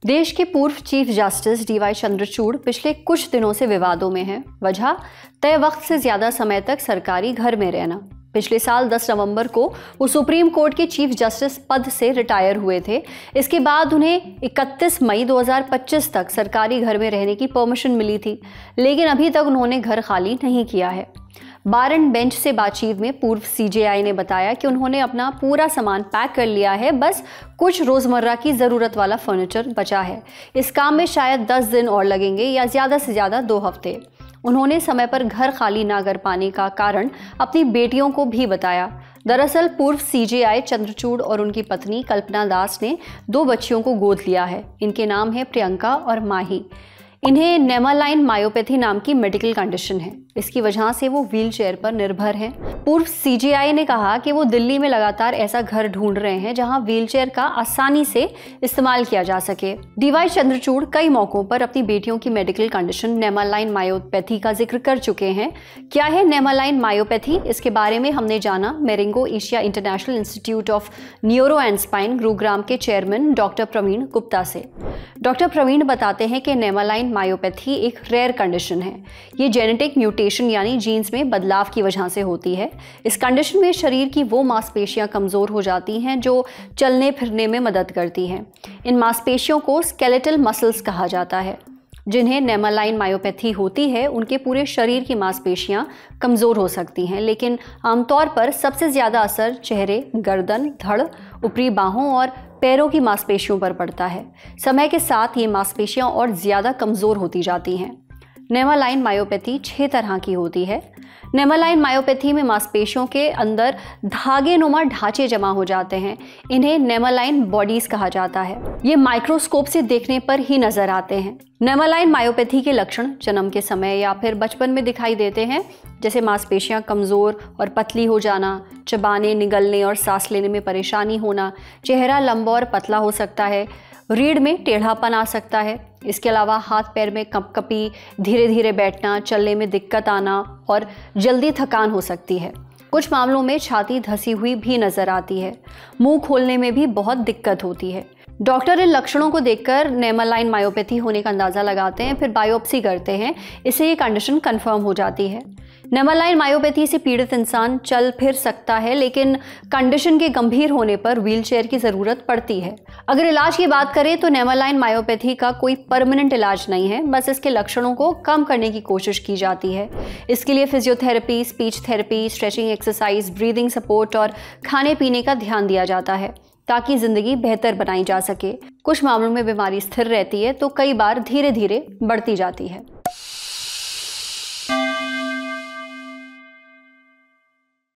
देश के पूर्व चीफ जस्टिस डीवाई चंद्रचूड़ पिछले कुछ दिनों से विवादों में हैं। वजह तय वक्त से ज्यादा समय तक सरकारी घर में रहना। पिछले साल 10 नवंबर को वो सुप्रीम कोर्ट के चीफ जस्टिस पद से रिटायर हुए थे। इसके बाद उन्हें 31 मई 2025 तक सरकारी घर में रहने की परमिशन मिली थी, लेकिन अभी तक उन्होंने घर खाली नहीं किया है। बार एंड बेंच से बातचीत में पूर्व सीजेआई ने बताया कि उन्होंने अपना पूरा सामान पैक कर लिया है, बस कुछ रोजमर्रा की जरूरत वाला फर्नीचर बचा है। इस काम में शायद 10 दिन और लगेंगे या ज्यादा से ज्यादा 2 हफ्ते। उन्होंने समय पर घर खाली ना कर पाने का कारण अपनी बेटियों को भी बताया। दरअसल पूर्व सीजेआई चंद्रचूड़ और उनकी पत्नी कल्पना दास ने 2 बच्चियों को गोद लिया है। इनके नाम है प्रियंका और माही। इन्हें नेमालाइन मायोपैथी नाम की मेडिकल कंडीशन है। इसकी वजह से वो व्हीलचेयर पर निर्भर हैं। पूर्व सीजेआई ने कहा कि वो दिल्ली में लगातार ऐसा घर ढूंढ रहे हैं जहां व्हीलचेयर का आसानी से इस्तेमाल किया जा सके। डीवाई चंद्रचूड़ कई मौकों पर अपनी बेटियों की मेडिकल कंडीशन नेमालाइन मायोपैथी का जिक्र कर चुके हैं। क्या है नेमालाइन मायोपैथी? इसके बारे में हमने जाना Marengo Asia International Institute of Neuro and Spine Gurugram के चेयरमैन डॉक्टर प्रवीण गुप्ता से। डॉक्टर प्रवीण बताते हैं कि नेमालाइन मायोपैथी एक रेयर कंडीशन है। ये जेनेटिक म्यूटेशन यानी जीन्स में बदलाव की वजह से होती है। इस कंडीशन में शरीर की वो मांसपेशियां कमजोर हो जाती हैं जो चलने फिरने में मदद करती हैं। इन मांसपेशियों को स्केलेटल मसल्स कहा जाता है। जिन्हें नेमालाइन मायोपैथी होती है उनके पूरे शरीर की मांसपेशियां कमजोर हो सकती हैं, लेकिन आमतौर पर सबसे ज्यादा असर चेहरे, गर्दन, धड़, ऊपरी बाहों और पैरों की मांसपेशियों पर पड़ता है। समय के साथ ये मांसपेशियां और ज्यादा कमजोर होती जाती हैं। नेमालाइन मायोपैथी 6 तरह की होती है। नेमालाइन मायोपैथी में मांसपेशियों के अंदर धागे नुमा ढांचे जमा हो जाते हैं। इन्हें नेमालाइन बॉडीज कहा जाता है। ये माइक्रोस्कोप से देखने पर ही नजर आते हैं। नेमालाइन मायोपैथी के लक्षण जन्म के समय या फिर बचपन में दिखाई देते हैं, जैसे मांसपेशियां कमजोर और पतली हो जाना, चबाने, निगलने और सांस लेने में परेशानी होना, चेहरा लंबा और पतला हो सकता है, रीढ़ में टेढ़ापन आ सकता है। इसके अलावा हाथ पैर में कंपकपी, धीरे धीरे बैठना, चलने में दिक्कत आना और जल्दी थकान हो सकती है। कुछ मामलों में छाती धंसी हुई भी नजर आती है। मुंह खोलने में भी बहुत दिक्कत होती है। डॉक्टर इन लक्षणों को देखकर नेमालाइन मायोपैथी होने का अंदाजा लगाते हैं, फिर बायोप्सी करते हैं। इससे ये कंडीशन कंफर्म हो जाती है। नेमालाइन मायोपैथी से पीड़ित इंसान चल फिर सकता है, लेकिन कंडीशन के गंभीर होने पर व्हीलचेयर की जरूरत पड़ती है। अगर इलाज की बात करें तो नेमालाइन मायोपैथी का कोई परमानेंट इलाज नहीं है, बस इसके लक्षणों को कम करने की कोशिश की जाती है। इसके लिए physiotherapy, speech therapy, stretching exercise, breathing support और खाने पीने का ध्यान दिया जाता है ताकि जिंदगी बेहतर बनाई जा सके। कुछ मामलों में बीमारी स्थिर रहती है तो कई बार धीरे धीरे बढ़ती जाती है।